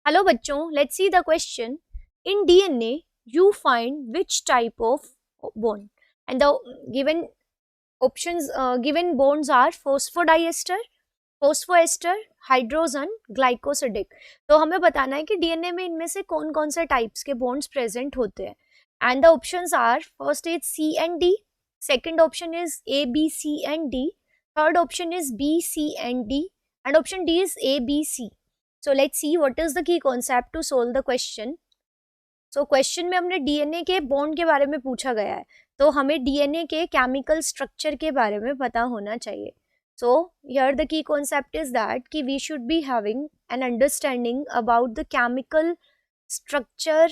Hello बच्चों, let's see the question. In DNA you find which type of bond, and the given options given bonds are phosphodiester, phosphoester, hydrogen, glycosidic. तो हमें बताना है कि DNA में इनमें से कौन कौन से टाइप्स के बॉन्ड्स प्रेजेंट होते हैं. And the options are first is C and D, second option is A B C and D, third option is B C and D, and option D is A B C. So let's see what is the key concept to solve the question. So question में हमने DNA के bond के बारे में पूछा गया है, तो हमें डीएनए के केमिकल स्ट्रक्चर के बारे में पता होना चाहिए. So here the key concept is that कि we should be having an understanding about the chemical structure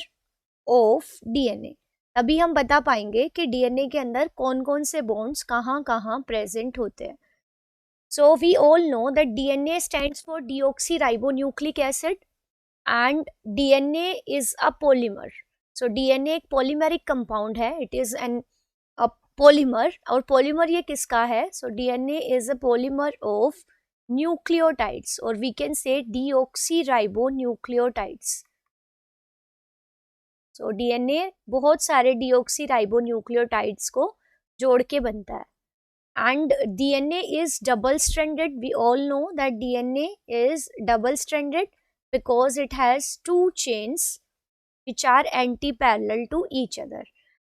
of DNA. तभी हम बता पाएंगे कि डीएनए के अंदर कौन कौन से बॉन्ड्स कहाँ कहाँ प्रेजेंट होते हैं. So we all know that DNA stands for deoxyribonucleic acid and DNA is a polymer. So DNA एक polymeric compound है, it is an a polymer. और polymer ये किसका है? So DNA is a polymer of nucleotides or we can say deoxyribonucleotides. So DNA बहुत सारे deoxyribonucleotides को जोड़ के बनता है. And DNA is double stranded. We all know that DNA is double stranded because it has two chains which are anti-parallel to each other.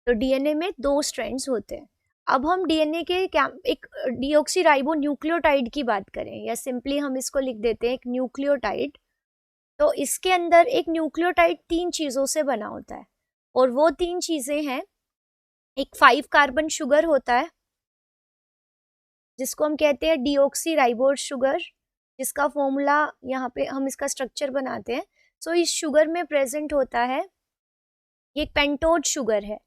तो DNA में दो स्ट्रैंड्स होते हैं. अब हम डीएनए के एक डीऑक्सीराइबो न्यूक्लियोटाइड की बात करें, या सिंपली हम इसको लिख देते हैं एक न्यूक्लियोटाइड. तो इसके अंदर एक न्यूक्लियोटाइड तीन चीज़ों से बना होता है, और वो तीन चीज़ें हैं. एक 5 कार्बन शुगर होता है जिसको हम कहते हैं डीऑक्सीराइबोज शुगर, जिसका फॉर्मूला यहाँ पे हम इसका स्ट्रक्चर बनाते हैं. सो इस शुगर में प्रेजेंट होता है, ये एक पेंटोज शुगर है.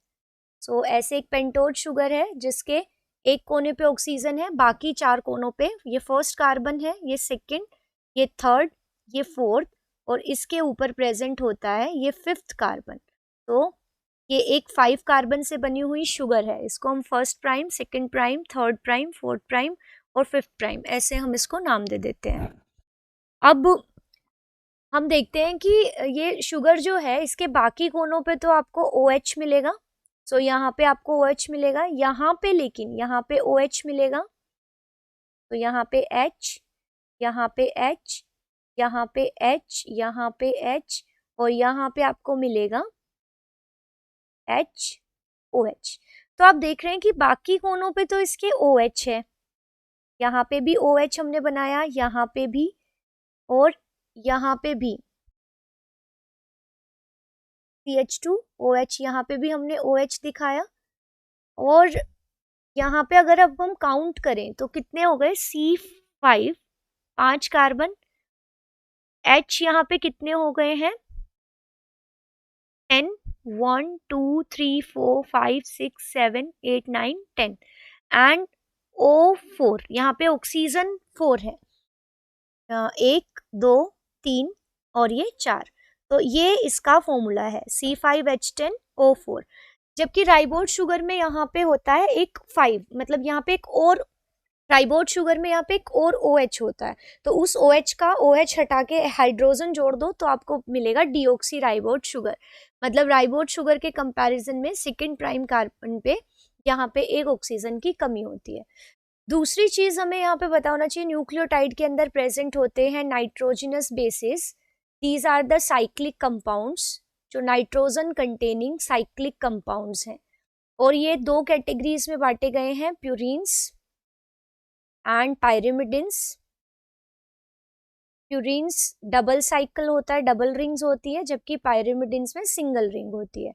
सो ऐसे एक पेंटोज शुगर है जिसके एक कोने पे ऑक्सीजन है, बाकी 4 कोनों पे ये फर्स्ट कार्बन है, ये सेकंड, ये थर्ड, ये फोर्थ, और इसके ऊपर प्रेजेंट होता है ये 5th कार्बन. तो ये एक 5 कार्बन से बनी हुई शुगर है. इसको हम first prime, second prime, third prime, fourth prime और 5th प्राइम ऐसे हम इसको नाम दे देते हैं. अब हम देखते हैं कि ये शुगर जो है इसके बाकी कोनों पे तो आपको OH मिलेगा. सो यहाँ पे आपको OH मिलेगा, यहाँ पे लेकिन यहाँ पे OH मिलेगा. तो यहाँ पे H, यहाँ पे H, यहाँ पे H, यहाँ पे H, और यहाँ पे आपको मिलेगा HOH. तो आप देख रहे हैं कि बाकी कोनों पे तो इसके OH है, यहाँ पे भी OH हमने बनाया, यहाँ पे भी, और यहाँ पे भी CH2OH, यहाँ पे भी हमने OH दिखाया. और यहाँ पे अगर अब हम काउंट करें तो कितने हो गए? C5 5 कार्बन, H यहाँ पे कितने हो गए हैं? 10, 1 2 3 4 5 6 7 8 9 10, एंड O4 यहाँ पे ऑक्सीजन 4 है, 1 2 3 और ये 4. तो ये इसका फॉर्मूला है C5H10O4. जबकि राइबोज शुगर में यहाँ पे होता है एक 5, मतलब यहाँ पे एक और राइबोज शुगर में यहाँ पे एक और OH होता है. तो उस OH का OH हटा के हाइड्रोजन जोड़ दो तो आपको मिलेगा डीऑक्सी राइबोज शुगर. मतलब राइबोज शुगर के कंपैरिजन में सेकंड प्राइम कार्बन पे यहाँ पे एक ऑक्सीजन की कमी होती है. दूसरी चीज हमें यहाँ पे पता होना चाहिए, न्यूक्लियोटाइड के अंदर प्रेजेंट होते हैं nitrogenous bases. These are the cyclic compounds, जो नाइट्रोजन कंटेनिंग साइक्लिक कंपाउंड्स हैं. और ये दो कैटेगरीज में बांटे गए हैं, purines and pyrimidines. Purines double cycle होता है, डबल रिंग्स होती है, जबकि पायरिमिडिन्स में सिंगल रिंग होती है.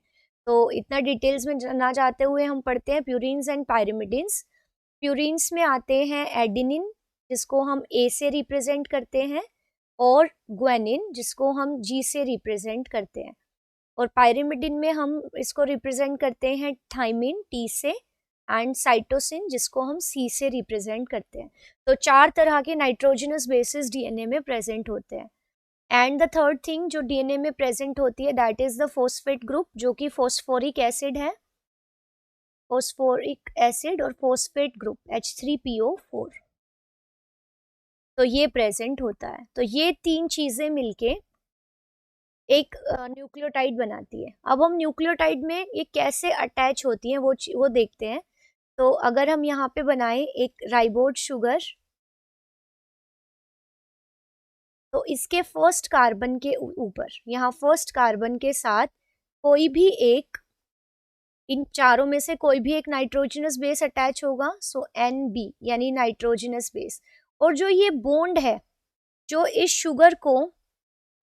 तो इतना डिटेल्स में ना जाते हुए हम पढ़ते हैं प्यूरिन्स एंड पायरिमिडिन्स. प्यूरिन्स में आते हैं एडिनिन, जिसको हम A से रिप्रेजेंट करते हैं, और ग्वेनिन, जिसको हम G से रिप्रेजेंट करते हैं. और पायरिमिडिन में हम इसको रिप्रेजेंट करते हैं थाइमिन T से, एंड साइटोसिन, जिसको हम C से रिप्रेजेंट करते हैं. तो 4 तरह के नाइट्रोजनस बेसिस डीएनए में प्रेजेंट होते हैं. एंड द थर्ड थिंग जो डीएनए में प्रेजेंट होती है, that is the phosphate group, जो कि फॉस्फोरिक एसिड है. फॉस्फोरिक एसिड और फॉस्फेट ग्रुप H3PO4, तो ये प्रेजेंट होता है. तो ये तीन चीजें मिलके एक न्यूक्लियोटाइड बनाती है। अब हम न्यूक्लियोटाइड में ये कैसे अटैच होती हैं वो देखते हैं। तो अगर हम यहाँ पे बनाएं एक राइबोज शुगर, तो इसके फर्स्ट कार्बन के ऊपर, यहाँ फर्स्ट कार्बन के साथ कोई भी एक, इन चारों में से कोई भी एक नाइट्रोजनस बेस अटैच होगा, सो NB यानी नाइट्रोजनस बेस। और जो ये बॉन्ड है जो इस शुगर को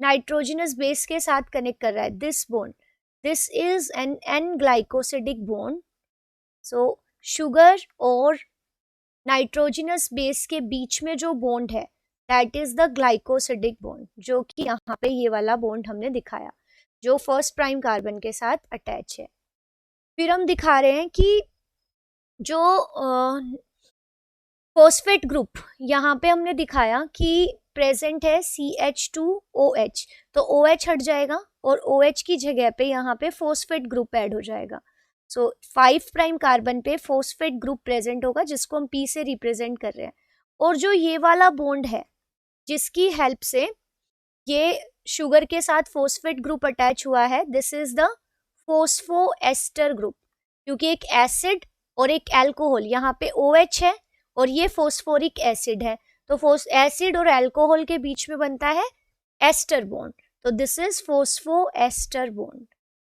नाइट्रोजनस बेस के साथ कनेक्ट कर रहा है, this bond, this is an N glycosidic bond. So sugar और नाइट्रोजनस बेस के बीच में जो बॉन्ड है that is the glycosidic bond, जो कि यहाँ पे ये वाला बॉन्ड हमने दिखाया जो फर्स्ट प्राइम कार्बन के साथ अटैच है। फिर हम दिखा रहे हैं कि जो फॉस्फेट ग्रुप यहाँ पे हमने दिखाया कि प्रेजेंट है CH2OH, तो OH हट जाएगा और OH की जगह पे यहाँ पे फॉस्फेट ग्रुप ऐड हो जाएगा। सो 5 प्राइम कार्बन पे फॉस्फेट ग्रुप प्रेजेंट होगा जिसको हम P से रिप्रेजेंट कर रहे हैं। और जो ये वाला बॉन्ड है जिसकी हेल्प से ये शुगर के साथ फॉस्फेट ग्रुप अटैच हुआ है, this is the phosphoester group, क्योंकि एक एसिड और एक अल्कोहल, यहाँ पे OH है और ये फॉस्फोरिक एसिड है, तो एसिड और अल्कोहल के बीच में बनता है एस्टर बॉन्ड, तो this is phosphoester bond.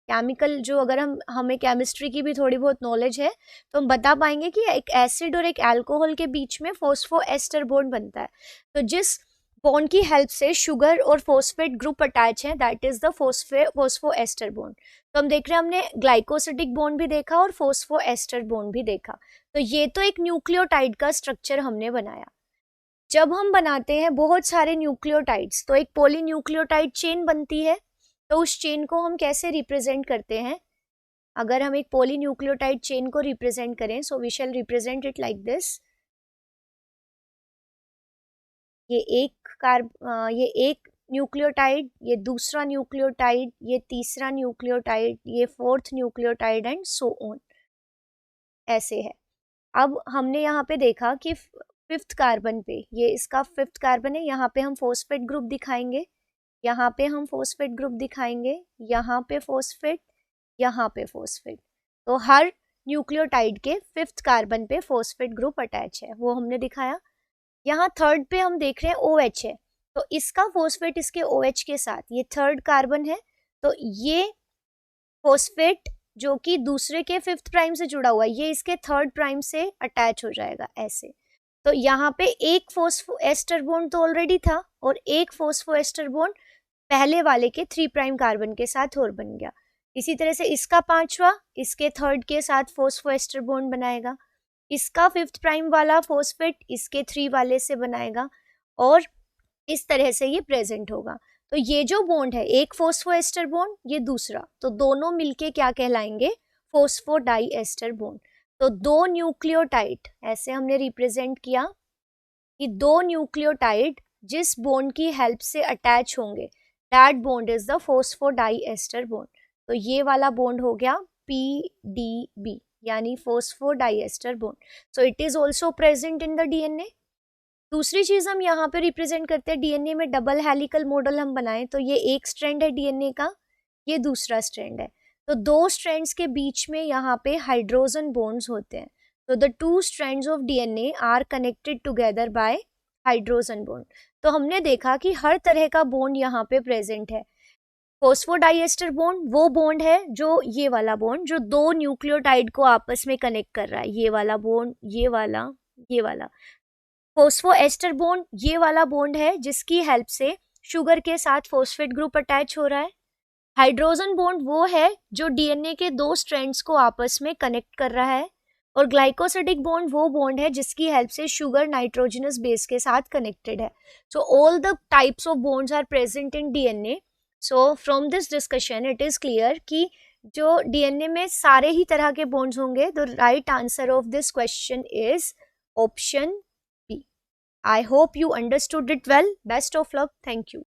Chemical जो अगर हमें केमिस्ट्री की भी थोड़ी बहुत नॉलेज है तो हम बता पाएंगे कि एक एसिड और एक अल्कोहल के बीच में फॉस्फोएस्टर बॉन्ड बनता है। तो जिस बॉन्ड की हेल्प से शुगर और फॉस्फेट ग्रुप अटैच है that is the phosphoester bond. तो हम देख रहे हैं हमने ग्लाइकोसिडिक बॉन्ड भी देखा और फॉस्फोएस्टर बॉन्ड भी देखा। तो ये तो एक न्यूक्लियोटाइड का स्ट्रक्चर हमने बनाया। जब हम बनाते हैं बहुत सारे न्यूक्लियोटाइड्स तो एक पॉलीन्यूक्लियोटाइड चेन बनती है, तो उस चेन को हम कैसे रिप्रेजेंट करते हैं? अगर हम एक पॉलीन्यूक्लियोटाइड चेन को रिप्रेजेंट करें, so we shall represent it like this. ये एक न्यूक्लियोटाइड, ये दूसरा न्यूक्लियोटाइड, ये तीसरा न्यूक्लियोटाइड, ये fourth nucleotide and so on, ऐसे है। अब हमने यहाँ पे देखा कि फिफ्थ कार्बन पे, ये इसका फिफ्थ कार्बन है, यहाँ पे हम फॉस्फेट ग्रुप दिखाएंगे, यहाँ पे हम फॉस्फेट ग्रुप दिखाएंगे, यहाँ पे फॉस्फेट, यहाँ पे फॉस्फेट। तो हर न्यूक्लियोटाइड के फिफ्थ कार्बन पे फॉस्फेट ग्रुप अटैच है, वो हमने दिखाया। यहाँ थर्ड पे हम देख रहे हैं OH है, तो इसका फॉस्फेट इसके OH के साथ, ये थर्ड कार्बन है, तो ये फॉस्फेट जो कि दूसरे के फिफ्थ प्राइम से जुड़ा हुआ है ये इसके थर्ड प्राइम से अटैच हो जाएगा ऐसे। तो यहाँ पे एक फॉस्फोएस्टर बॉन्ड तो ऑलरेडी था और एक फॉस्फोएस्टर बॉन्ड पहले वाले के 3 प्राइम कार्बन के साथ और बन गया। इसी तरह से इसका पांचवा इसके थर्ड के साथ फॉस्फोएस्टर बॉन्ड बनाएगा, इसका फिफ्थ प्राइम वाला फॉस्फेट इसके 3 वाले से बनाएगा और इस तरह से ये प्रेजेंट होगा। तो ये जो बॉन्ड है एक फॉस्फोएस्टर बॉन्ड, ये दूसरा, तो दोनों मिलके क्या कहलाएंगे? Phosphodiester bond. तो दो न्यूक्लियोटाइड ऐसे हमने रिप्रेजेंट किया कि दो न्यूक्लियोटाइड जिस बॉन्ड की हेल्प से अटैच होंगे that bond is the phosphodiester bond. तो ये वाला बॉन्ड हो गया PDB यानी phosphodiester bond. So it is also present in the DNA। दूसरी चीज हम यहाँ पे रिप्रेजेंट करते हैं DNA में डबल हेलिकल मॉडल हम बनाएं, तो ये एक स्ट्रैंड है DNA का, ये दूसरा स्ट्रैंड है, तो दो स्ट्रैंड्स के बीच में यहाँ पे हाइड्रोजन बॉन्ड्स होते हैं। तो the 2 strands of DNA are connected together by hydrogen bond. तो हमने देखा कि हर तरह का बॉन्ड यहाँ पे प्रेजेंट है। फॉस्फोडाइएस्टर बॉन्ड वो बॉन्ड है जो ये वाला बॉन्ड जो दो न्यूक्लियोटाइड को आपस में कनेक्ट कर रहा है, ये वाला बॉन्ड, ये वाला, ये वाला। फॉस्फोएस्टर बॉन्ड ये वाला बॉन्ड है जिसकी हेल्प से शुगर के साथ फॉस्फेट ग्रुप अटैच हो रहा है। हाइड्रोजन बॉन्ड वो है जो DNA के दो स्ट्रैंड्स को आपस में कनेक्ट कर रहा है और ग्लाइकोसिडिक बॉन्ड वो बॉन्ड है जिसकी हेल्प से शुगर नाइट्रोजनस बेस के साथ कनेक्टेड है। So all the types of bonds are present in DNA। So from this discussion it is clear कि जो DNA में सारे ही तरह के बॉन्ड्स होंगे। The right answer of this question is option B. I hope you understood it well. Best of luck. Thank you.